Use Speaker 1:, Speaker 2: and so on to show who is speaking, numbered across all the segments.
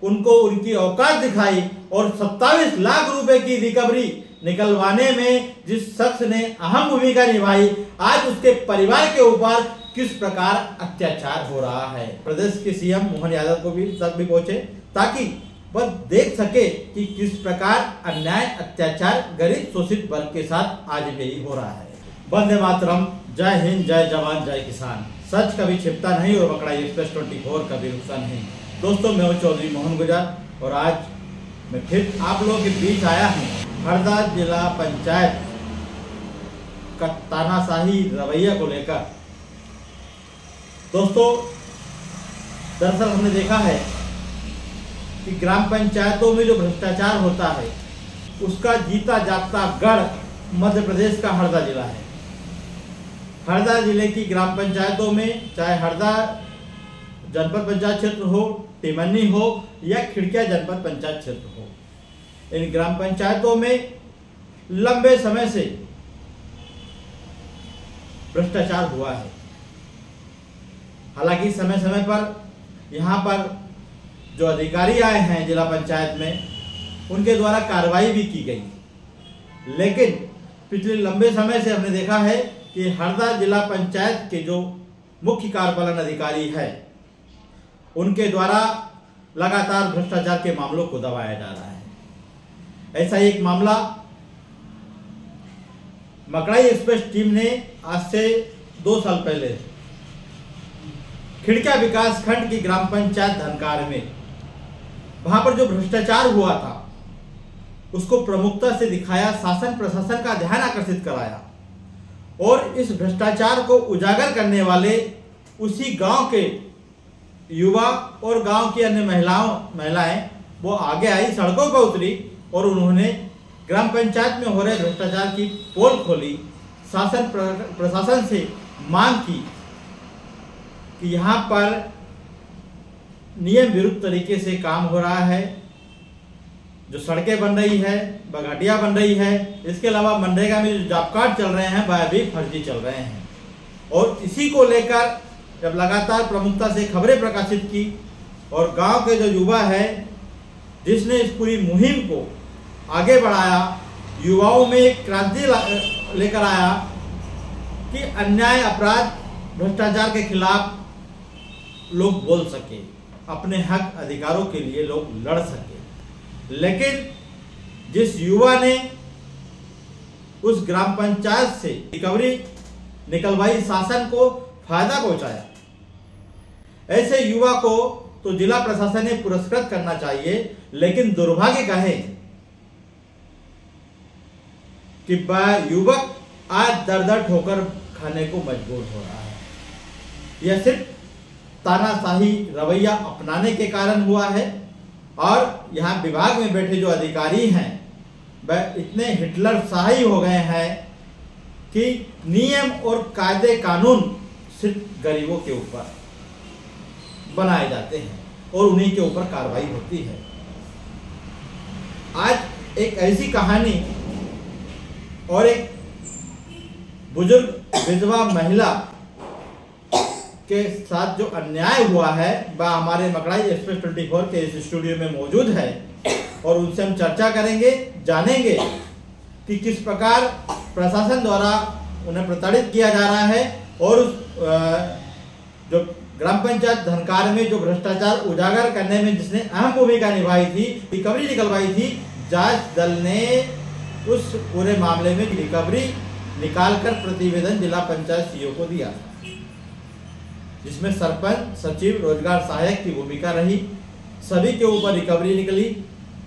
Speaker 1: उनको उनकी औकात दिखाई और 27 लाख रुपए की रिकवरी निकलवाने में जिस शख्स ने अहम भूमिका निभाई, आज उसके परिवार के ऊपर किस प्रकार अत्याचार हो रहा है। प्रदेश के सीएम मोहन यादव को भी तक भी पहुंचे ताकि वह देख सके कि किस प्रकार अन्याय अत्याचार गरीब शोषित वर्ग के साथ आज भी हो रहा है। वंदे मातरम, जय हिंद, जय जवान, जय किसान। सच कभी छिपता नहीं और मकड़ाई एक्सप्रेस 24 कभी रुकता नहीं। दोस्तों, मैं हूं चौधरी मोहन गुजर और आज मैं फिर आप लोगों के बीच आया हूं हरदा जिला पंचायत का तानाशाही रवैया को लेकर। दोस्तों, दरअसल हमने देखा है कि ग्राम पंचायतों में जो भ्रष्टाचार होता है उसका जीता जागता गढ़ मध्य प्रदेश का हरदा जिला है। हरदा जिले की ग्राम पंचायतों में, चाहे हरदा जनपद पंचायत क्षेत्र हो, टिमन्नी हो या खिड़किया जनपद पंचायत क्षेत्र हो, इन ग्राम पंचायतों में लंबे समय से भ्रष्टाचार हुआ है। हालांकि समय समय पर यहाँ पर जो अधिकारी आए हैं जिला पंचायत में, उनके द्वारा कार्रवाई भी की गई, लेकिन पिछले लंबे समय से हमने देखा है कि हरदा जिला पंचायत के जो मुख्य कार्यपालन अधिकारी है उनके द्वारा लगातार भ्रष्टाचार के मामलों को दबाया जा रहा है। ऐसा ही एक मामला मकड़ाई एक्सप्रेस टीम ने आज से 2 साल पहले खिड़किया विकास खंड की ग्राम पंचायत धनकार में, वहां पर जो भ्रष्टाचार हुआ था उसको प्रमुखता से दिखाया, शासन प्रशासन का ध्यान आकर्षित कराया और इस भ्रष्टाचार को उजागर करने वाले उसी गांव के युवा और गांव की अन्य महिलाएं वो आगे आई, सड़कों पर उतरी और उन्होंने ग्राम पंचायत में हो रहे भ्रष्टाचार की पोल खोली। शासन प्रशासन से मांग की कि यहाँ पर नियम विरुद्ध तरीके से काम हो रहा है, जो सड़कें बन रही है, बघाटियाँ बन रही है, इसके अलावा मनरेगा में जो जॉब कार्ड चल रहे हैं वह भी फर्जी चल रहे हैं। और इसी को लेकर जब लगातार प्रमुखता से खबरें प्रकाशित की और गांव के जो युवा है जिसने इस पूरी मुहिम को आगे बढ़ाया, युवाओं में एक क्रांति लेकर आया कि अन्याय, अपराध, भ्रष्टाचार के खिलाफ लोग बोल सके, अपने हक अधिकारों के लिए लोग लड़ सके। लेकिन जिस युवा ने उस ग्राम पंचायत से रिकवरी निकलवाई, शासन को फायदा पहुंचाया, ऐसे युवा को तो जिला प्रशासन ने पुरस्कृत करना चाहिए। लेकिन दुर्भाग्य का है कि वह युवक आज दर-दर ठोकर खाने को मजबूर हो रहा है। यह सिर्फ तानाशाही रवैया अपनाने के कारण हुआ है और यहाँ विभाग में बैठे जो अधिकारी हैं वह इतने हिटलर शाही हो गए हैं कि नियम और कायदे कानून सिर्फ गरीबों के ऊपर बनाए जाते हैं और उन्हीं के ऊपर कार्रवाई होती है। आज एक ऐसी कहानी और एक बुजुर्ग विधवा महिला के साथ जो अन्याय हुआ है वह हमारे मकड़ाई एक्सप्रेस 24 के इस स्टूडियो में मौजूद है और उनसे हम चर्चा करेंगे, जानेंगे कि किस प्रकार प्रशासन द्वारा उन्हें प्रताड़ित किया जा रहा है और उस जो ग्राम पंचायत धनकार में जो भ्रष्टाचार उजागर करने में जिसने अहम भूमिका निभाई थी, रिकवरी निकलवाई थी, जांच दल ने उस पूरे मामले में रिकवरी निकालकर प्रतिवेदन जिला पंचायत सीईओ को दिया, जिसमें सरपंच, सचिव, रोजगार सहायक की भूमिका रही। सभी के ऊपर रिकवरी निकली,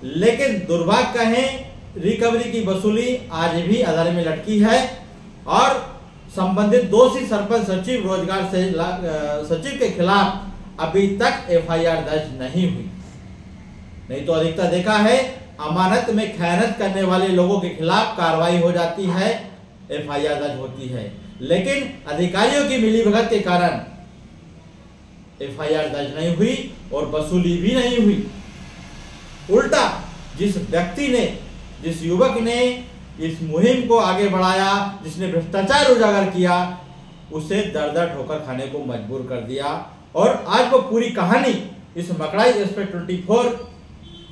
Speaker 1: लेकिन दुर्भाग्य कहें रिकवरी की वसूली आज भी अदालत में लटकी है और संबंधित दोषी सरपंच, सचिव, रोजगार से सचिव के खिलाफ अभी तक एफआईआर दर्ज नहीं हुई। नहीं तो अधिकतर देखा है अमानत में खयानत करने वाले लोगों के खिलाफ कार्रवाई हो जाती है, एफआईआर दर्ज होती है, लेकिन अधिकारियों की मिलीभगत के कारण एफआईआर दर्ज नहीं हुई और वसूली भी नहीं हुई। उल्टा जिस व्यक्ति ने, जिस युवक ने इस मुहिम को आगे बढ़ाया, जिसने भ्रष्टाचार उजागर किया, उसे दर-दर ठोकर खाने को मजबूर कर दिया और आज वो पूरी कहानी इस मकड़ाई एक्सप्रेस 24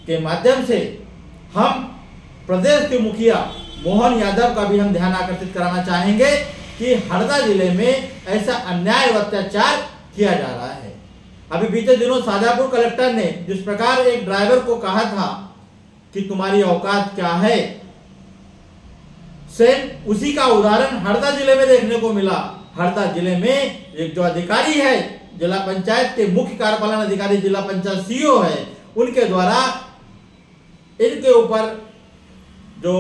Speaker 1: के माध्यम से हम प्रदेश के मुखिया मोहन यादव का भी हम ध्यान आकर्षित कराना चाहेंगे कि हरदा जिले में ऐसा अन्याय व अत्याचार किया जा रहा है। अभी बीते दिनों शाजापुर कलेक्टर ने जिस प्रकार एक ड्राइवर को कहा था कि तुम्हारी औकात क्या है, सेम उसी का उदाहरण हरदा जिले में देखने को मिला। हरदा जिले में एक जो अधिकारी है, जिला पंचायत के मुख्य कार्यपालन अधिकारी, जिला पंचायत सीईओ है, उनके द्वारा इनके ऊपर जो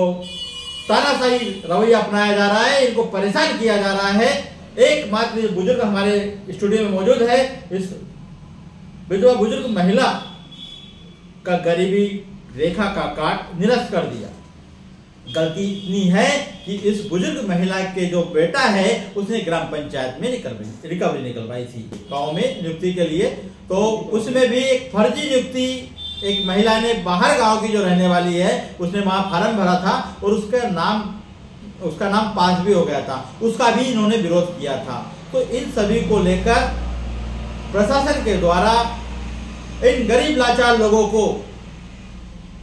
Speaker 1: तानाशाही रवैया अपनाया जा रहा है, इनको परेशान किया जा रहा है। एकमात्र बुजुर्ग हमारे स्टूडियो में मौजूद है। इस विधवा बुजुर्ग महिला का गरीबी रेखा का काट निरस्त कर दिया। गलती इतनी है कि इस बुजुर्ग महिला के जो बेटा है उसने ग्राम पंचायत में रिकवरी निकलवाई थी गांव में नियुक्ति के लिए, तो उसमें भी एक फर्जी नियुक्ति एक महिला ने बाहर गांव की जो रहने वाली है उसने वहां फार्म भरा था और उसका नाम पास भी हो गया था, उसका भी इन्होंने विरोध किया था। तो इन सभी को लेकर प्रशासन के द्वारा इन गरीब लाचार लोगों को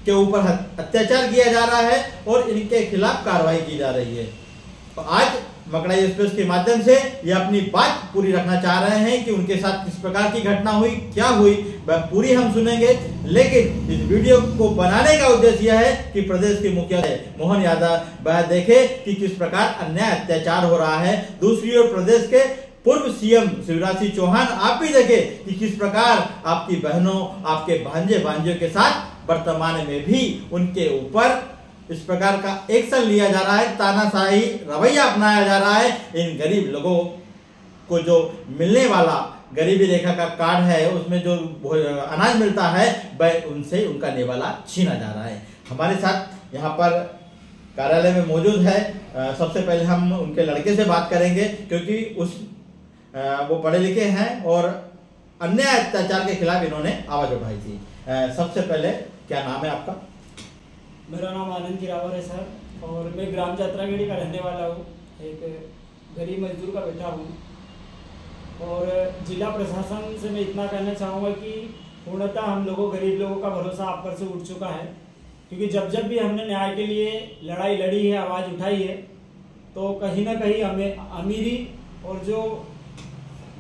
Speaker 1: के ऊपर अत्याचार किया जा रहा है और इनके खिलाफ कार्रवाई की जा रही है। तो आज मकड़ाई एक्सप्रेस के माध्यम से ये अपनी बात पूरी रखना चाह रहे हैं कि उनके साथ किस प्रकार की घटना हुई, क्या हुई, वह पूरी हम सुनेंगे। लेकिन इस वीडियो को बनाने का उद्देश्य यह है कि प्रदेश के मुखिया मोहन यादव वह देखे कि किस प्रकार अन्याय अत्याचार हो रहा है। दूसरी ओर प्रदेश के पूर्व सीएम शिवराज सिंह चौहान आप भी देखे कि किस प्रकार आपकी बहनों, आपके भांजे भांजियों के साथ वर्तमान में भी उनके ऊपर इस प्रकार का एक्शन लिया जा रहा है, तानाशाही रवैया अपनाया जा रहा है। इन गरीब लोगों को जो मिलने वाला गरीबी रेखा का कार्ड है, उसमें जो अनाज मिलता है, वह उनसे उनका निवाला छीना जा रहा है। हमारे साथ यहाँ पर कार्यालय में मौजूद है, सबसे पहले हम उनके लड़के से बात करेंगे क्योंकि वो पढ़े लिखे हैं और अन्याय अत्याचार के खिलाफ इन्होंने आवाज उठाई थी। सबसे पहले क्या नाम है आपका?
Speaker 2: मेरा नाम आनंद गिरावर है सर, और मैं ग्राम जात्रागेड़ी का रहने वाला हूँ, एक गरीब मजदूर का बेटा हूँ। और जिला प्रशासन से मैं इतना कहना चाहूँगा कि पूर्णतः हम लोगों गरीब लोगों का भरोसा आप पर से उठ चुका है, क्योंकि जब भी हमने न्याय के लिए लड़ाई लड़ी है, आवाज़ उठाई है, तो कहीं ना कहीं हमें अमीरी और जो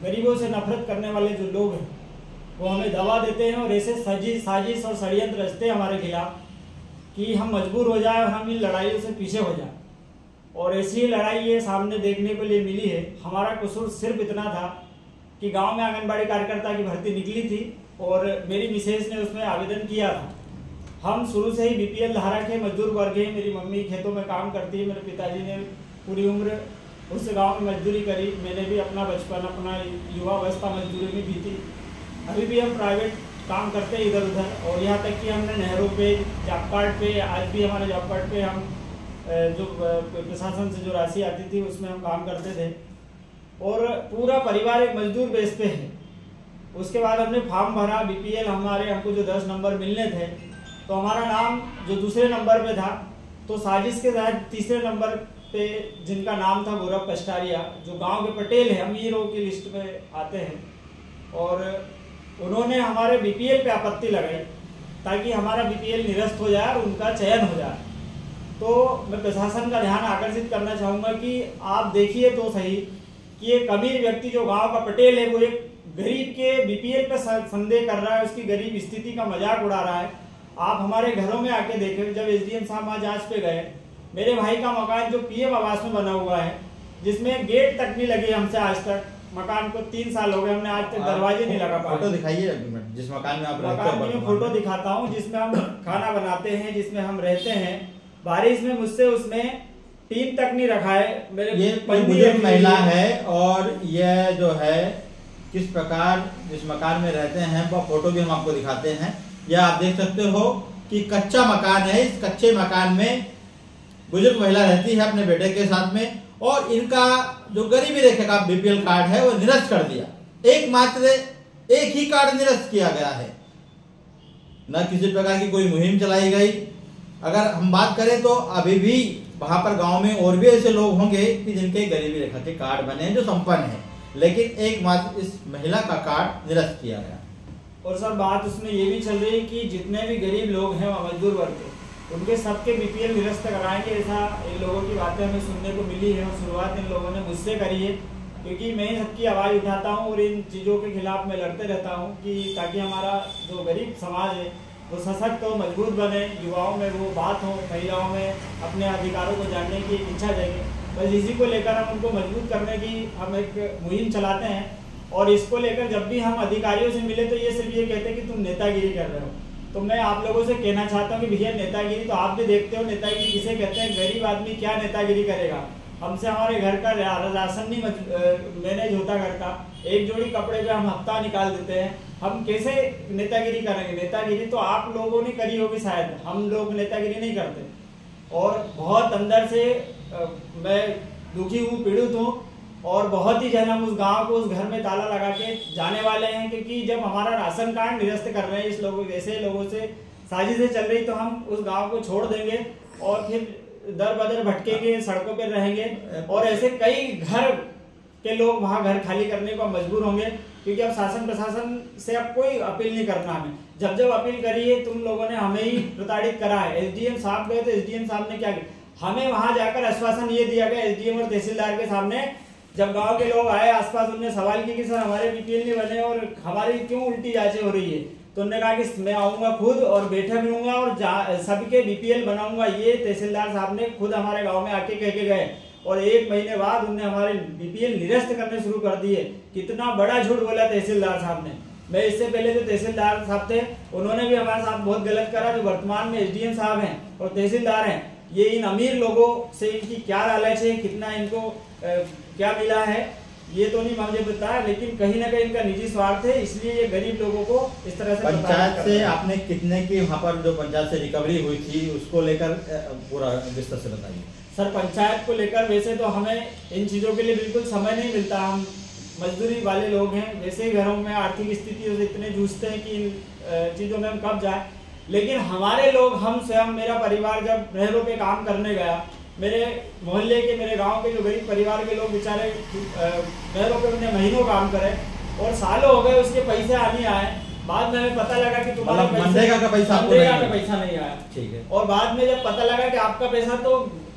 Speaker 2: गरीबों से नफरत करने वाले जो लोग हैं वो हमें दवा देते हैं और ऐसे साजिश और षड्यंत्र रचते हैं हमारे खिलाफ कि हम मजबूर हो जाए और हम इन लड़ाइयों से पीछे हो जाए। और ऐसी ही लड़ाई ये सामने देखने के लिए मिली है। हमारा कसूर सिर्फ इतना था कि गांव में आंगनबाड़ी कार्यकर्ता की भर्ती निकली थी और मेरी मिसेज ने उसमें आवेदन किया था। हम शुरू से ही बीपीएल धारा के मजदूर वर्ग हैं। मेरी मम्मी खेतों में काम करती है, मेरे पिताजी ने पूरी उम्र उस गाँव में मजदूरी करी, मैंने भी अपना बचपन, अपना युवावस्था मजदूरी में बीती। अभी भी हम प्राइवेट काम करते हैं इधर उधर, और यहाँ तक कि हमने नहरों पे, जॉब कार्ड पे, आज भी हमारे जॉब कार्ड पे हम जो प्रशासन से जो राशि आती थी उसमें हम काम करते थे, और पूरा परिवार एक मजदूर बेस पे है। उसके बाद हमने फॉर्म भरा बीपीएल, हमको जो 10 नंबर मिलने थे, तो हमारा नाम जो दूसरे नंबर पे था, तो साजिश के तहत तीसरे नंबर पे जिनका नाम था गौरव कष्टारिया, जो गाँव के पटेल है, अमीरों की लिस्ट में आते हैं, और उन्होंने हमारे बीपीएल पे आपत्ति लगाई ताकि हमारा बीपीएल निरस्त हो जाए और उनका चयन हो जाए। तो मैं प्रशासन का ध्यान आकर्षित करना चाहूँगा कि आप देखिए तो सही कि एक अमीर व्यक्ति जो गांव का पटेल है वो एक गरीब के बीपीएल पे संदेह कर रहा है, उसकी गरीब स्थिति का मजाक उड़ा रहा है। आप हमारे घरों में आके देखें, जब एसडीएम साहब वहाँ जाँच पे गए, मेरे भाई का मकान जो पीएम आवास में बना हुआ है, जिसमें गेट तक नहीं लगी हमसे आज तक, मकान को 3 साल हो गए, हमने आज तक दरवाजे नहीं लगा पाए।
Speaker 1: फोटो दिखाइए जिस मकान में आप रहते हैं।
Speaker 2: मकान में फोटो दिखाता हूँ जिसमें हम खाना बनाते हैं, जिसमें हम रहते हैं। बारिश में मुझसे उसमें टीन तक नहीं रखा है। मेरे
Speaker 1: ये बुजुर्ग महिला है और यह जो है किस प्रकार जिस मकान में रहते हैं वह फोटो भी हम आपको दिखाते हैं। यह आप देख सकते हो कि कच्चा मकान है। इस कच्चे मकान में बुजुर्ग महिला रहती है अपने बेटे के साथ में, और इनका जो गरीबी रेखा का बीपीएल कार्ड है वो निरस्त कर दिया। एकमात्र एक ही कार्ड निरस्त किया गया है, न किसी प्रकार की कोई मुहिम चलाई गई। अगर हम बात करें तो अभी भी वहां पर गांव में और भी ऐसे लोग होंगे कि जिनके गरीबी रेखा के कार्ड बने हैं, जो संपन्न है, लेकिन एकमात्र इस महिला का कार्ड निरस्त किया गया।
Speaker 2: और सर बात उसमें ये भी चल रही है कि जितने भी गरीब लोग हैं वहाँ मजदूर वर्ग के, उनके सबके बीपीएल निरस्त कराएंगे, ऐसा इन लोगों की बातें हमें सुनने को मिली है। और शुरुआत इन लोगों ने मुझसे करी है, क्योंकि मैं सबकी आवाज़ उठाता हूँ और इन चीज़ों के खिलाफ मैं लड़ते रहता हूँ कि ताकि हमारा जो गरीब समाज है वो सशक्त हो, मजबूत बने, युवाओं में वो बात हो, महिलाओं में अपने अधिकारों को जानने की इच्छा जागे। बस इसी को लेकर हम उनको मजबूत करने की हम एक मुहिम चलाते हैं। और इसको लेकर जब भी हम अधिकारियों से मिले तो ये सिर्फ ये कहते हैं कि तुम नेतागिरी कर रहे हो। तो मैं आप लोगों से कहना चाहता हूँ कि भैया नेतागिरी तो आप भी देखते हो, नेतागिरी किसे कहते हैं? गरीब आदमी क्या नेतागिरी करेगा? हमसे हमारे घर का राशन नहीं मैनेज होता, घर का एक जोड़ी कपड़े पे हम हफ्ता निकाल देते हैं, हम कैसे नेतागिरी करेंगे? नेतागिरी तो आप लोगों ने करी होगी शायद, हम लोग नेतागिरी नहीं करते। और बहुत अंदर से मैं दुखी हूँ, पीड़ित हूँ, और बहुत ही जन हम उस गांव को, उस घर में ताला लगा के जाने वाले हैं, क्योंकि जब हमारा राशन कार्ड निरस्त कर रहे हैं इस लोगों, ऐसे लोगों से साजिशें चल रही, तो हम उस गांव को छोड़ देंगे और फिर दर बदर भटकेंगे, सड़कों पर रहेंगे, और ऐसे कई घर के लोग वहां घर खाली करने को मजबूर होंगे। क्योंकि अब शासन प्रशासन से अब कोई अपील नहीं करना हमें। जब जब अपील करी है तुम लोगों ने हमें ही प्रताड़ित करा है। एसडीएम साहब गए तो एसडीएम साहब ने क्या किया? हमें वहां जाकर आश्वासन ये दिया गया एसडीएम और तहसीलदार के सामने, जब गांव के लोग आए आसपास, उन्होंने सवाल किया कि सर हमारे बीपीएल नहीं बने और हमारी क्यों उल्टी जांचें हो रही है? तो उन्होंने कहा कि मैं आऊंगा खुद और बैठक लूंगा और सबके बीपीएल बनाऊंगा। ये तहसीलदार साहब ने खुद हमारे गांव में आके कह के गए, और 1 महीने बाद उन्होंने हमारे बीपीएल निरस्त करने शुरू कर दिए। कितना बड़ा झूठ बोला तहसीलदार साहब ने। मैं इससे पहले जो तहसीलदार साहब थे उन्होंने भी हमारे साथ बहुत गलत करा। जो वर्तमान में एसडीएम साहब हैं और तहसीलदार हैं, ये इन अमीर लोगों से इनकी क्या लालच है, कितना इनको क्या मिला है ये तो नहीं मुझे पता, लेकिन कहीं ना कहीं इनका निजी स्वार्थ है, इसलिए ये गरीब लोगों को इस तरह से।
Speaker 1: पंचायत से आपने कितने की वहाँ पर जो पंचायत से रिकवरी हुई थी उसको लेकर पूरा विस्तार से बताइए।
Speaker 2: सर पंचायत को लेकर वैसे तो हमें इन चीज़ों के लिए बिल्कुल समय नहीं मिलता, हम मजदूरी वाले लोग हैं, वैसे ही घरों में आर्थिक स्थिति से इतने जूझते हैं कि इन चीज़ों में हम कब जाए। लेकिन हमारे लोग, हम स्वयं, मेरा परिवार जब नहरों पे काम करने गया, मेरे मोहल्ले के, मेरे गांव के जो गरीब परिवार के लोग बेचारे नहरों पे उन्हें महीनों काम करे और सालों हो गए, उसके पैसे आने आए। बाद में हमें पता लगा कि तुम्हारा
Speaker 1: मनरेगा का पैसा
Speaker 2: नहीं आया।
Speaker 1: ठीक है।
Speaker 2: और बाद में जब पता लगा कि आपका पैसा, तो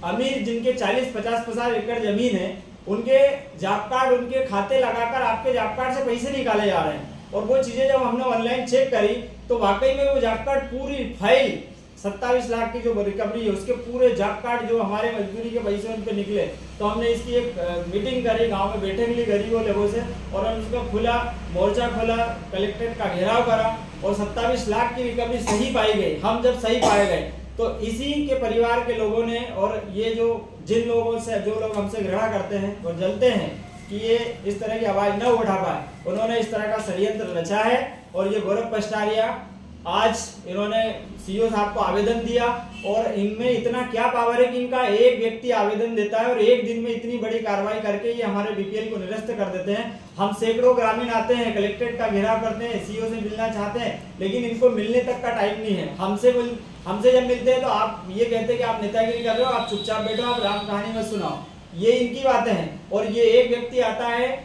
Speaker 2: अमीर जिनके 40-50 एकड़ जमीन है, उनके जॉब कार्ड, उनके खाते लगाकर आपके जॉब कार्ड से पैसे निकाले जा रहे हैं। और वो चीजें जब हमने ऑनलाइन चेक करी तो वाकई में वो जॉब कार्ड पूरी फाइल 27 लाख की जो रिकवरी है उसके पूरे जॉब कार्ड जो हमारे मजदूरी के पैसे उन पे निकले। तो हमने इसकी एक मीटिंग करी, गांव में बैठक ली गरीबों लोगों से, और हम उसका खुला मोर्चा खोला, कलेक्ट्रेट का घेराव करा, और 27 लाख की रिकवरी सही पाई गई। हम जब सही पाए गए तो इसी के परिवार के लोगों ने, और ये जो जिन लोगों से, जो लोग हमसे घृणा करते हैं और जलते हैं कि ये इस तरह की आवाज न उठा पाए, उन्होंने इस तरह का षड्यंत्र रचा है। और ये गौरव पस्टारिया, आज इन्होंने सीओ साहब को आवेदन दिया, और इनमें इतना क्या पावर है कि इनका एक व्यक्ति आवेदन देता है और एक दिन में इतनी बड़ी कार्रवाई करके ये हमारे बीपीएल को निरस्त कर देते हैं। हम सैकड़ों ग्रामीण आते हैं, कलेक्ट्रेट का घेराव करते हैं, सीओ से मिलना चाहते हैं, लेकिन इनको मिलने तक का टाइम नहीं है। हमसे जब मिलते हैं तो आप ये कहते हैं कि आप नेतागिरी कर रहे हो, आप चुपचाप बैठो, आप राम कहानी मत सुनाओ, ये इनकी बातें हैं। और ये एक व्यक्ति आता है,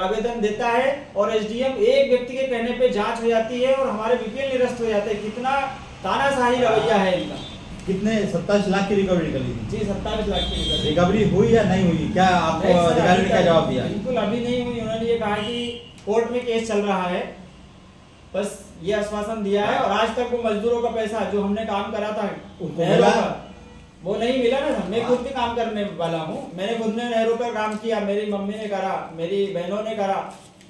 Speaker 2: आवेदन देता है, और एसडीएम एक व्यक्ति के कहने पे जांच हो जाती है और हमारे बीपीएल निरस्त हो जाते हैं। कितना तानाशाही रवैया है इनका।
Speaker 1: कितने 27 लाख की रिकवरी निकली थी?
Speaker 2: जी 27 लाख की
Speaker 1: रिकवरी हुई या नहीं हुई? क्या आपको अधिकारी ने क्या जवाब दिया?
Speaker 2: बिल्कुल अभी नहीं हुई। उन्होंने ये कहा कि कोर्ट में केस चल रहा है, बस ये आश्वासन दिया है। और आज तक वो मजदूरों का पैसा जो हमने काम करा था वो नहीं मिला ना। मैं खुद भी काम करने वाला हूँ, मैंने खुद ने नहरों पर काम किया, मेरी मम्मी ने करा, मेरी बहनों ने करा,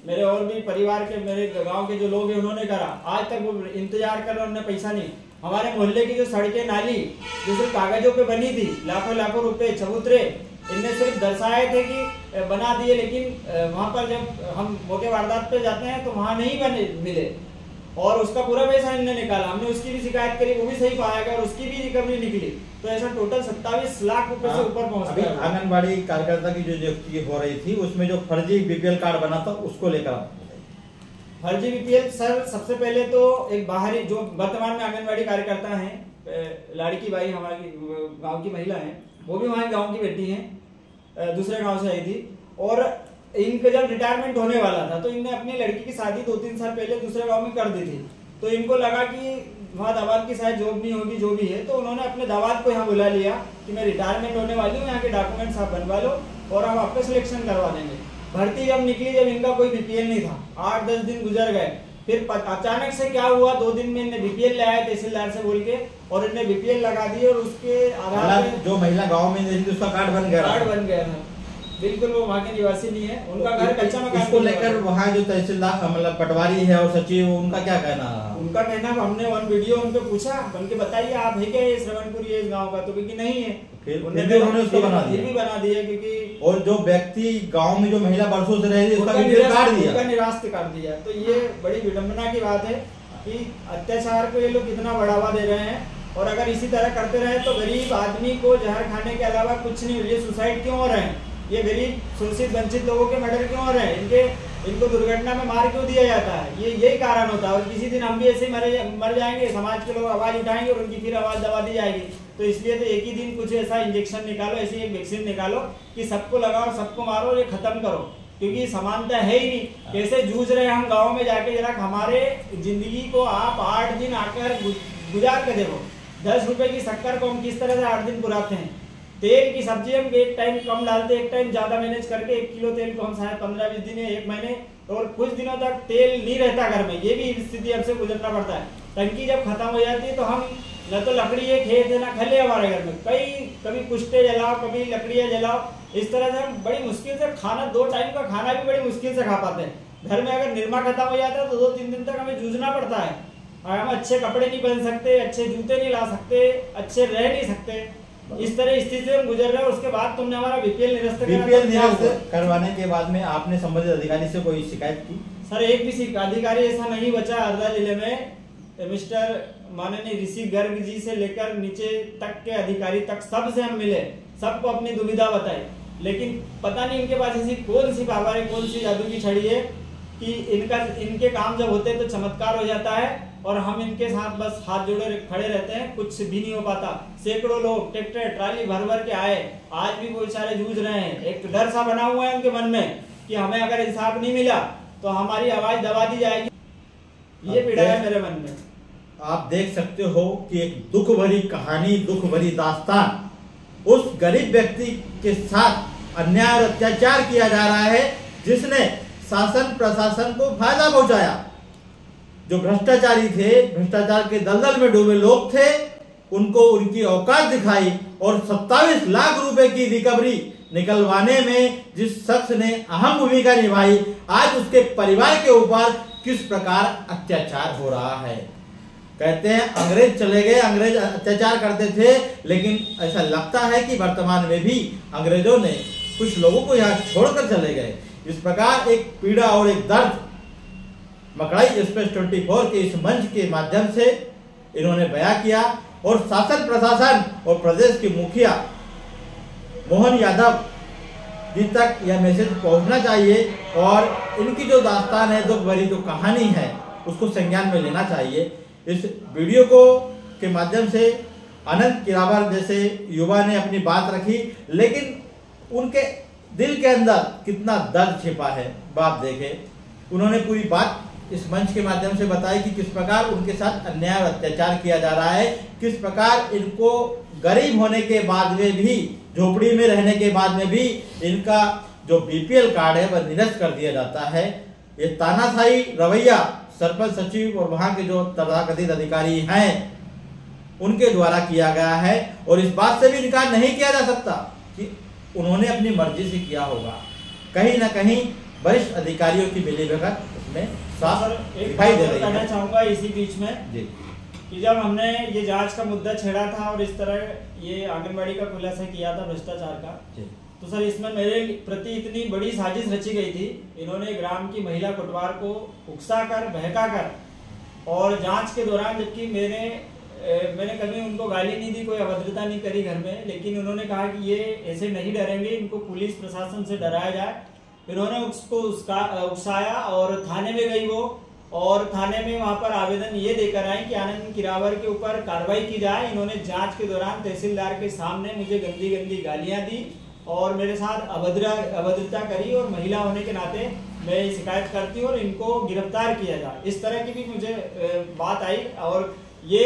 Speaker 2: मेरे और भी परिवार के, मेरे गांव के जो लोग हैं उन्होंने करा। आज तक वो इंतजार कर रहे, उन्होंने पैसा नहीं। हमारे मोहल्ले की जो सड़कें, नाली जो सिर्फ कागजों पे बनी थी, लाखों रुपए चबूतरे, इनने सिर्फ दर्शाए थे कि बना दिए, लेकिन वहां पर जब हम मौके वारदात पे जाते हैं तो वहां नहीं बने मिले, और उसका पूरा पैसा इनने निकाला। हमने उसकी भी शिकायत करी, वो भी सही पाया गया और उसकी भी रिकवरी निकली। तो ऐसा टोटल 27 लाख रुपए से ऊपर पहुंच गया।
Speaker 1: आंगनबाड़ी कार्यकर्ता की जो हो रही थी उसमें जो फर्जी बीपीएल कार्ड बना था उसको लेकर आप
Speaker 2: फर्जी बीपीएल, सर सबसे पहले तो एक बाहरी जो वर्तमान में आंगनबाड़ी कार्यकर्ता हैं, लड़की बाई हमारी गांव की महिला है, वो भी हमारे गांव की बेटी है, दूसरे गांव से आई थी, और इनका जब रिटायरमेंट होने वाला था तो इनने अपनी लड़की की शादी 2-3 साल पहले दूसरे गांव में कर दी थी। तो इनको लगा कि वहाँ दामाद की शायद जॉब नहीं होगी, जो भी है, तो उन्होंने अपने दामाद को यहाँ बुला लिया कि मैं रिटायरमेंट होने वाली हूँ, यहाँ के डॉक्यूमेंट्स आप बनवा लो और हम आपका सिलेक्शन करवा देंगे। भर्ती जब निकली, जब इनका कोई बीपीएल नहीं था, 8-10 दिन गुजर गए, फिर अचानक से क्या हुआ, 2 दिन में इन्हें बीपीएल ले आया तहसीलदार से बोल के, और इन्हें बीपीएल लगा दी और उसके आधार पर
Speaker 1: जो महिला गांव में रहती थी उसका कार्ड बन गया
Speaker 2: था। बिल्कुल वो वहाँ के निवासी नहीं है, उनका घर कच्चा मकान।
Speaker 1: इसको लेकर वहाँ जो तहसीलदार मतलब पटवारी है और सचिव, उनका क्या कहना?
Speaker 2: उनका कहना, हमने वन वीडियो उनको पूछा, बन के बताइए आप है क्या ये श्रवणपुर ये इस गाँव का, तो क्योंकि नहीं है,
Speaker 1: उन्होंने उसको बना
Speaker 2: दिया क्योंकि,
Speaker 1: और जो व्यक्ति गांव में जो महिला वर्षों से रह रही है उसका बीपीएल काट दिया,
Speaker 2: निरास्त कर दिया। तो ये बड़ी विडंबना की बात है कि अत्याचार को ये लोग कितना बढ़ावा दे रहे हैं, और अगर इसी तरह करते रहे तो गरीब आदमी को जहर खाने के अलावा कुछ नहीं, ये सुसाइड क्यों हो रहे हैं, ये गरीब शोषित वंचित लोगों के मर्डर क्यों हो रहे हैं, इनको दुर्घटना में मार क्यों दिया जाता है, ये यही कारण होता है। और किसी दिन हम भी ऐसे मर जाएंगे, समाज के लोग आवाज उठाएंगे और उनकी फिर आवाज दबा दी जाएगी। तो इसलिए तो एक ही दिन कुछ ऐसा इंजेक्शन निकालो, ऐसी एक वैक्सीन निकालो कि सबको लगाओ, सबको मारो और ये खत्म करो, क्योंकि समानता है ही नहीं। कैसे जूझ रहे हैं हम गाँव में जाके, जरा हमारे जिंदगी को आप 8 दिन आकर गुजार के देखो। 10 रुपए की शक्कर को हम किस तरह से 8 दिन पुराते हैं। तेल की सब्जी हम एक टाइम कम डालते, एक टाइम ज्यादा मैनेज करके 1 किलो तेल को हम शायद 15-20 दिन या 1 महीने, और कुछ दिनों तक तेल नहीं रहता घर में, ये भी स्थिति हमसे गुजरना पड़ता है। टंकी जब खत्म हो जाती है तो हम न तो लकड़ी है, खेत है, ना खले हमारे घर में, कभी कुश्ते जलाओ, कभी लकड़ियाँ जलाओ, इस तरह से हम बड़ी मुश्किल से खाना, 2 टाइम का खाना भी बड़ी मुश्किल से खा पाते हैं। घर में अगर निरमा खत्म हो जाता है तो 2-3 दिन तक हमें जूझना पड़ता है, और हम अच्छे कपड़े नहीं पहन सकते, अच्छे जूते नहीं ला सकते, अच्छे रह नहीं सकते। इस तरह स्थिति से हम गुजर रहे हैं। उसके बाद तुमने हमारा बीपीएल निरस्त
Speaker 1: करवाने के बाद में आपने संबंधित अधिकारी से कोई शिकायत की?
Speaker 2: सर, एक भी अधिकारी ऐसा नहीं बचा हरदा जिले में। मिस्टर माननीय ऋषि गर्ग जी से लेकर नीचे तक के अधिकारी तक सबसे हम मिले, सबको अपनी दुविधा बताई, लेकिन पता नहीं इनके पास ऐसी कौन सी पावर है, कौन सी जादू की छड़ी है कि इनके काम जब होते हैं तो चमत्कार हो जाता है, और हम इनके साथ बस हाथ जोड़े खड़े रहते हैं, कुछ भी नहीं हो पाता। सैकड़ों लोग ट्रैक्टर ट्राली भर भर के आए, आज भी वो बेचारे जूझ रहे हैं। एक डर सा बना हुआ है उनके मन में कि हमें अगर इंसाफ नहीं मिला तो हमारी आवाज दबा दी जाएगी, ये पीड़ा है मेरे मन में।
Speaker 1: आप देख सकते हो कि एक दुख भरी कहानी, दुख भरी दास्तान उस गरीब व्यक्ति के साथ अन्याय और अत्याचार किया जा रहा है जिसने शासन प्रशासन को फायदा पहुंचाया। जो भ्रष्टाचारी थे, भ्रष्टाचार के दलदल में डूबे लोग थे, उनको उनकी औकात दिखाई और 27 लाख रुपए की रिकवरी निकलवाने में जिस शख्स ने अहम भूमिका निभाई, आज उसके परिवार के ऊपर किस प्रकार अत्याचार हो रहा है। कहते हैं अंग्रेज चले गए, अंग्रेज अत्याचार करते थे, लेकिन ऐसा लगता है कि वर्तमान में भी अंग्रेजों ने कुछ लोगों को यहाँ छोड़कर चले गए। इस प्रकार एक पीड़ा और एक दर्द मकड़ाई एक्सप्रेस 24 के इस मंच के माध्यम से इन्होंने बयां किया, और शासन प्रशासन और प्रदेश के मुखिया मोहन यादव जी तक यह मैसेज पहुंचना चाहिए, और इनकी जो दास्तान है, दुख भरी जो कहानी है, उसको संज्ञान में लेना चाहिए। इस वीडियो को के माध्यम से अनंत किरावर जैसे युवा ने अपनी बात रखी, लेकिन उनके दिल के अंदर कितना दर्द छिपा है बात देखें। उन्होंने पूरी बात इस मंच के माध्यम से बताई कि किस प्रकार उनके साथ अन्याय और अत्याचार किया जा रहा है, किस प्रकार इनको गरीब होने के बाद में भी, झोपड़ी में रहने के बाद में भी इनका जो बीपीएल कार्ड है वह निरस्त कर दिया जाता है। ये तानाशाही रवैया सरपंच सचिव और वहां के जो तथाकथित अधिकारी हैं उनके द्वारा किया गया है, और इस बात से भी इनकार नहीं किया जा सकता कि उन्होंने अपनी मर्जी से किया होगा। कहीं ना कहीं वरिष्ठ अधिकारियों की मिलीभगत उसमें साफ दिखाई दे रही है।
Speaker 2: कहना चाहूंगा इसी बीच में
Speaker 1: जी
Speaker 2: कि जब हमने ये जांच का मुद्दा छेड़ा था और इस तरह ये आंगनबाड़ी का खुलासा किया था भ्रष्टाचार का, तो सर इसमें मेरे प्रति इतनी बड़ी साजिश रची गई थी। इन्होंने ग्राम की महिला कोटवार को उकसाकर, बहकाकर, और जांच के दौरान, जबकि मैंने कभी उनको गाली नहीं दी, कोई अभद्रता नहीं करी घर में, लेकिन उन्होंने कहा कि ये ऐसे नहीं डरेंगे, इनको पुलिस प्रशासन से डराया जाए। इन्होंने उसको उकसाया और थाने में गई वो, और थाने में वहां पर आवेदन ये देकर आए कि आनंद किरावर के ऊपर कार्रवाई की जाए। इन्होंने जांच के दौरान तहसीलदार के सामने मुझे गंदी गंदी गालियां दी और मेरे साथ अभद्रता करी, और महिला होने के नाते मैं शिकायत करती हूँ और इनको गिरफ्तार किया जाए, इस तरह की भी मुझे बात आई। और ये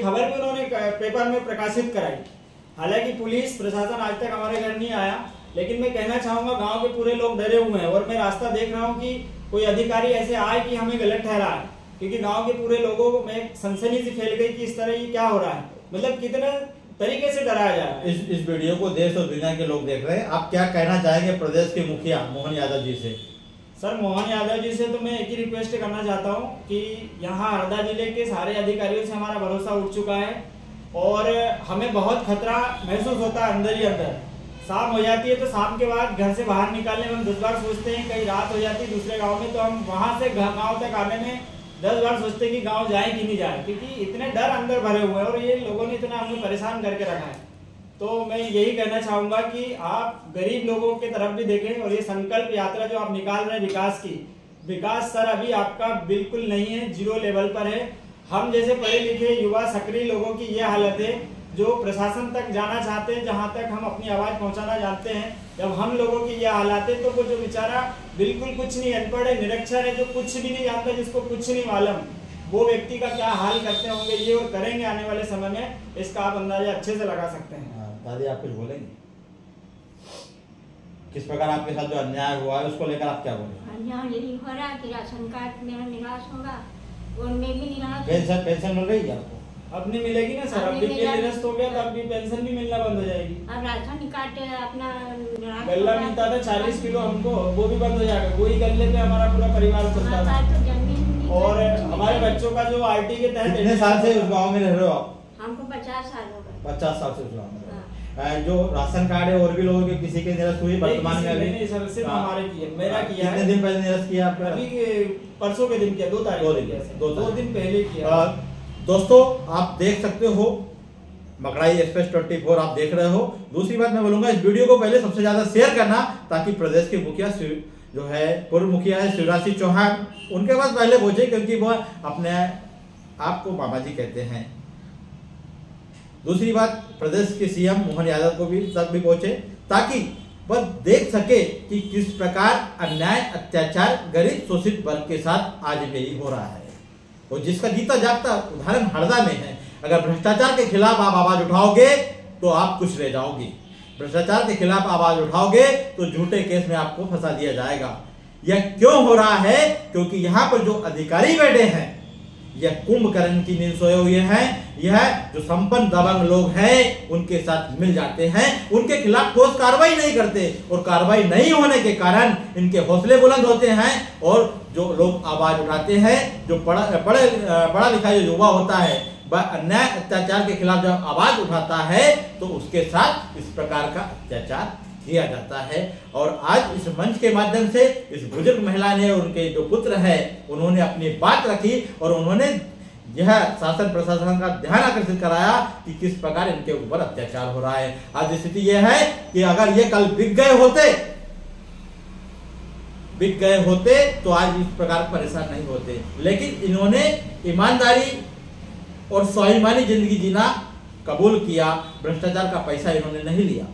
Speaker 2: खबर भी उन्होंने पेपर में प्रकाशित कराई। हालांकि पुलिस प्रशासन आज तक हमारे घर नहीं आया, लेकिन मैं कहना चाहूँगा गांव के पूरे लोग डरे हुए हैं, और मैं रास्ता देख रहा हूँ कि कोई अधिकारी ऐसे आए कि हमें गलत ठहराए, क्योंकि गांव के पूरे लोगों में सनसनी सी फैल गई कि इस तरह ये क्या हो रहा है, मतलब कितने तरीके से डराया जा रहा है।
Speaker 1: इस वीडियो को देश और दुनिया के लोग देख रहे हैं, आप क्या कहना चाहेंगे प्रदेश के मुखिया मोहन यादव जी से?
Speaker 2: सर, मोहन यादव जी से तो मैं एक ही रिक्वेस्ट करना चाहता हूँ कि यहाँ हरदा जिले के सारे अधिकारियों से हमारा भरोसा उठ चुका है, और हमें बहुत खतरा महसूस होता है अंदर ही अंदर। शाम हो जाती है तो शाम के बाद घर से बाहर निकालने में हम 10 बार सोचते हैं, कहीं रात हो जाती है दूसरे गांव में तो हम वहां से गांव तक आने में 10 बार सोचते हैं कि गांव जाए कि नहीं जाए, क्योंकि इतने डर अंदर भरे हुए हैं और ये लोगों ने इतना हमें परेशान करके रखा है। तो मैं यही कहना चाहूंगा कि आप गरीब लोगों के तरफ भी देखें, और ये संकल्प यात्रा जो आप निकाल रहे हैं विकास की, विकास सर अभी आपका बिल्कुल नहीं है, 0 लेवल पर है। हम जैसे पढ़े लिखे युवा सक्रिय लोगों की ये हालत है जो प्रशासन तक जाना चाहते हैं, जहां तक हम अपनी आवाज पहुंचाना जानते हैं, जब हम लोगों की ये हालात है तो वो जो बेचारा बिल्कुल कुछ नहीं, अनपढ़ है, निरक्षर है, जो कुछ भी नहीं जानता, जिसको कुछ नहीं मालूम, वो व्यक्ति का क्या हाल करते होंगे ये और करेंगे आने वाले समय में, इसका आप अंदाजा अच्छे से लगा सकते हैं।
Speaker 1: दादी, आप कुछ बोलेंगे? किस प्रकार आपके साथ जो अन्याय हुआ है उसको लेकर आप क्या बोलेंगे?
Speaker 3: अन्याय यही हो रहा है कि राशन कार्ड मेरा निराश होगा, उनमें भी निराश।
Speaker 1: पेंशन मिल रही है आपको?
Speaker 2: अब नहीं मिलेगी ना सर, अब भी निरस्त हो गया तो अब भी पेंशन भी मिलना बंद हो जाएगी।
Speaker 3: अब राशन कार्ड अपना
Speaker 2: गल्ला मिलता था 40 किलो हमको, वो भी बंद हो जाएगा, वही गल्ले पे हमारा पूरा परिवार चलता था। और हमारे बच्चों का जो आरटी के तहत,
Speaker 1: कितने साल से उस गाँव में रह रहे हो आप?
Speaker 3: हमको 50 साल हो गए।
Speaker 1: 50 साल से उस गाँव में। जो राशन कार्ड है और भी लोगों के किसी के निरस्त हुई वर्तमान में? अभी
Speaker 2: नहीं सर, सिर्फ हमारे किया, मेरा किया है।
Speaker 1: कितने दिन पहले निरस्त किया आपका?
Speaker 2: अभी परसों के दिन किया, 2 तारीख को, 2 दिन पहले किया।
Speaker 1: दोस्तों, आप देख सकते हो मकड़ाई एक्सप्रेस 24 आप देख रहे हो। दूसरी बात मैं बोलूंगा, इस वीडियो को पहले सबसे ज्यादा शेयर करना, ताकि प्रदेश के मुखिया जो है पूर्व मुखिया है शिवराज सिंह चौहान, उनके पास पहले पहुंचे, क्योंकि वो अपने आप को मामा जी कहते हैं। दूसरी बात, प्रदेश के सीएम मोहन यादव को भी तक भी पहुंचे, ताकि वह देख सके कि किस प्रकार अन्याय अत्याचार गरीब शोषित वर्ग के साथ आज भी हो रहा है, और जिसका जीता जागता उदाहरण हरदा में है। अगर भ्रष्टाचार के खिलाफ आप आवाज उठाओगे तो आप कुछ रह जाओगे, भ्रष्टाचार के खिलाफ आवाज उठाओगे तो झूठे केस में आपको फंसा दिया जाएगा। यह क्यों हो रहा है? क्योंकि यहाँ पर जो अधिकारी बैठे हैं यह कुंभकर्ण की नींद सोए हुए हैं। यह जो संपन्न दबंग लोग हैं उनके साथ मिल जाते हैं, उनके खिलाफ ठोस कार्रवाई नहीं करते, और कार्रवाई नहीं होने के कारण इनके हौसले बुलंद होते हैं, और जो लोग आवाज उठाते हैं, जो पढ़ा लिखा जो युवा होता है वह अन्याय अत्याचार के खिलाफ जब आवाज उठाता है तो उसके साथ इस प्रकार का अत्याचार किया जाता है। और आज इस मंच के माध्यम से इस बुजुर्ग महिला ने, उनके जो पुत्र है, उन्होंने अपनी बात रखी और उन्होंने यह शासन प्रशासन का ध्यान आकर्षित कराया कि किस प्रकार इनके ऊपर अत्याचार हो रहा है। आज स्थिति यह है कि अगर ये कल बिक गए होते तो आज इस प्रकार परेशान नहीं होते, लेकिन इन्होंने ईमानदारी और स्वाभिमानी जिंदगी जीना कबूल किया, भ्रष्टाचार का पैसा इन्होंने नहीं लिया।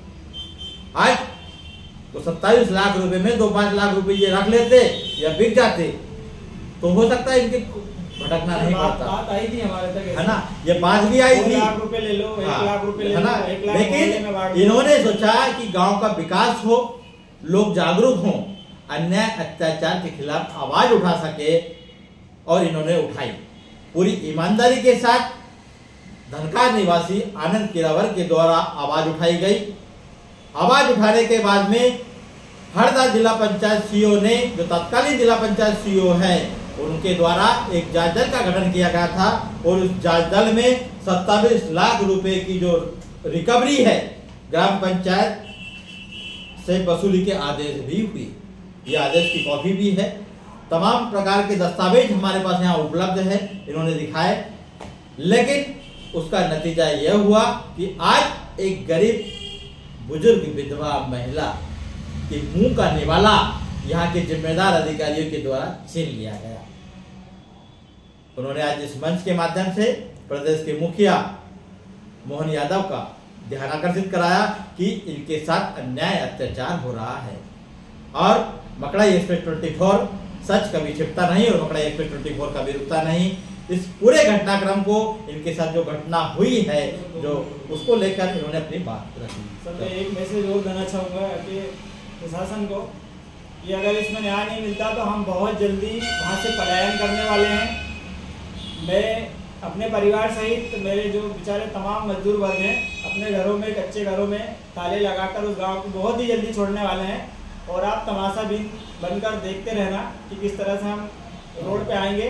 Speaker 1: आज तो 27 लाख रुपए में 2-5 लाख रुपए ये रख लेते या बिक जाते तो हो सकता है इनके भटकना नहीं पड़ता।
Speaker 2: बात आई थी हमारे तक,
Speaker 1: है ना, ये बात भी आई थी,
Speaker 2: 2 लाख रुपए ले लो, 1 लाख रुपए ले लो, 1 लाख।
Speaker 1: लेकिन इन्होंने सोचा कि गांव का विकास हो, लोग जागरूक हों, अन्याय अत्याचार के खिलाफ आवाज उठा सके, और इन्होंने उठाई पूरी ईमानदारी के साथ। धनकार निवासी आनंद किरावर के द्वारा आवाज उठाई गई। आवाज उठाने के बाद में हरदा जिला पंचायत सीईओ ने, जो तत्कालीन जिला पंचायत सीईओ है, उनके द्वारा एक जांच दल का गठन किया गया था, और उस जांच दल में 27 लाख रुपए की जो रिकवरी है ग्राम पंचायत से वसूली के आदेश भी हुई। ये आदेश की कॉपी भी है, तमाम प्रकार के दस्तावेज हमारे पास यहाँ उपलब्ध है, इन्होंने दिखाए। लेकिन उसका नतीजा यह हुआ कि आज एक गरीब बुजुर्ग विधवा महिला के मुंह का निवाला यहाँ के जिम्मेदार अधिकारियों के द्वारा छीन लिया गया। उन्होंने आज इस मंच के माध्यम से प्रदेश के मुखिया मोहन यादव का ध्यान आकर्षित कराया कि इनके साथ अन्याय अत्याचार हो रहा है। और मकड़ाई एक्सप्रेस 24 सच कभी छिपता नहीं और मकड़ाई एक्सप्रेस 24 कभी रुकता नहीं। इस पूरे घटनाक्रम को, इनके साथ जो घटना हुई है, जो उसको लेकर इन्होंने अपनी बात रखी।
Speaker 2: सर मैं एक मैसेज और देना चाहूँगा कि प्रशासन को कि अगर इसमें न्याय नहीं मिलता तो हम बहुत जल्दी वहाँ से पलायन करने वाले हैं। मैं अपने परिवार सहित मेरे जो बेचारे तमाम मजदूर वर्ग हैं अपने घरों में, कच्चे घरों में ताले लगाकर उस गांव को बहुत ही जल्दी छोड़ने वाले हैं। और आप तमाशा भी बनकर देखते रहना कि किस तरह से हम रोड पे आएंगे।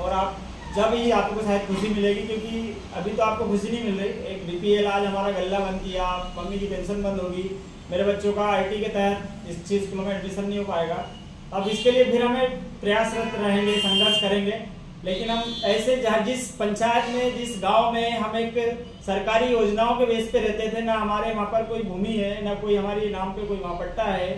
Speaker 2: और आप जब ही आपको शायद खुशी मिलेगी, क्योंकि अभी तो आपको खुशी नहीं मिल रही। एक BPL आज हमारा गल्ला बंद किया, मम्मी की पेंशन बंद होगी, मेरे बच्चों का IT के तहत इस चीज़ स्कूलों में एडमिशन नहीं हो पाएगा। अब इसके लिए फिर हमें प्रयासरत रहेंगे, संघर्ष करेंगे। लेकिन हम ऐसे जहाँ जिस पंचायत में, जिस गांव में हम एक सरकारी योजनाओं के बेस पे रहते थे, ना हमारे वहाँ पर कोई भूमि है, ना कोई हमारे नाम पे कोई वहाँ पट्टा है,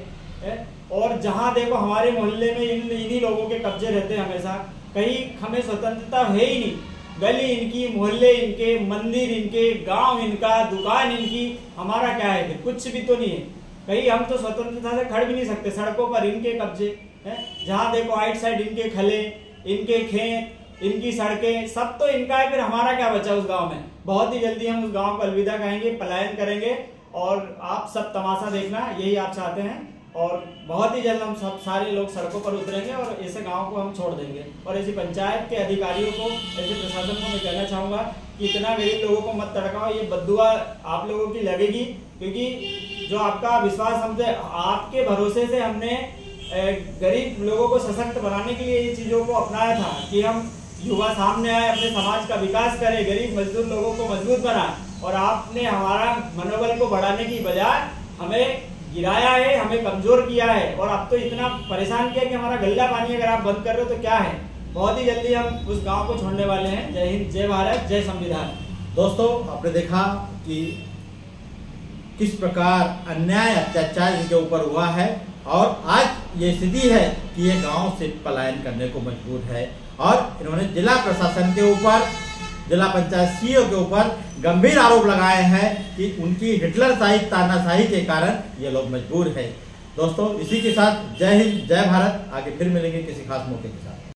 Speaker 2: और जहाँ देखो हमारे मोहल्ले में इन्हीं लोगों के कब्जे रहते हैं हमेशा। कहीं हमें स्वतंत्रता है ही नहीं। गली इनकी, मोहल्ले इनके, मंदिर इनके, गांव इनका, दुकान इनकी, हमारा क्या है? कुछ भी तो नहीं है। कहीं हम तो स्वतंत्रता से खड़ भी नहीं सकते। सड़कों पर इनके कब्जे हैं, जहाँ देखो आइट साइड इनके खले, इनके खेत, इनकी सड़कें, सब तो इनका है। फिर हमारा क्या बचा उस गांव में? बहुत ही जल्दी हम उस गांव को अलविदा कहेंगे, पलायन करेंगे और आप सब तमाशा देखना, यही आप चाहते हैं। और बहुत ही जल्द हम सब सारे लोग सड़कों पर उतरेंगे और ऐसे गांव को हम छोड़ देंगे। और ऐसी पंचायत के अधिकारियों को, ऐसे प्रशासन को मैं कहना चाहूँगा कि इतना गरीब लोगों को मत तड़काओ। ये बद्दुआ आप लोगों की लगेगी, क्योंकि जो आपका विश्वास हमसे, आपके भरोसे से हमने गरीब लोगों को सशक्त बनाने के लिए ये चीज़ों को अपनाया था कि हम युवा सामने आए, अपने समाज का विकास करें, गरीब मजदूर लोगों को मजबूत बनाए। और आपने हमारा मनोबल को बढ़ाने की बजाय हमें गिराया है, हमें कमजोर किया है। और अब तो इतना परेशान किया कि हमारा गल्ला पानी अगर आप बंद कर रहे हो तो क्या है? बहुत ही जल्दी हम उस गांव को छोड़ने वाले हैं। जय हिंद, जय भारत, जय संविधान।
Speaker 1: दोस्तों, आपने देखा कि किस प्रकार अन्याय अत्याचार इनके ऊपर हुआ है और आज ये स्थिति है कि ये गांव से पलायन करने को मजबूर है। और इन्होंने जिला प्रशासन के ऊपर, जिला पंचायत CEO के ऊपर गंभीर आरोप लगाए हैं कि उनकी हिटलरशाही, तानाशाही के कारण ये लोग मजबूर है। दोस्तों, इसी के साथ जय हिंद, जय भारत। आगे फिर मिलेंगे किसी खास मौके के साथ।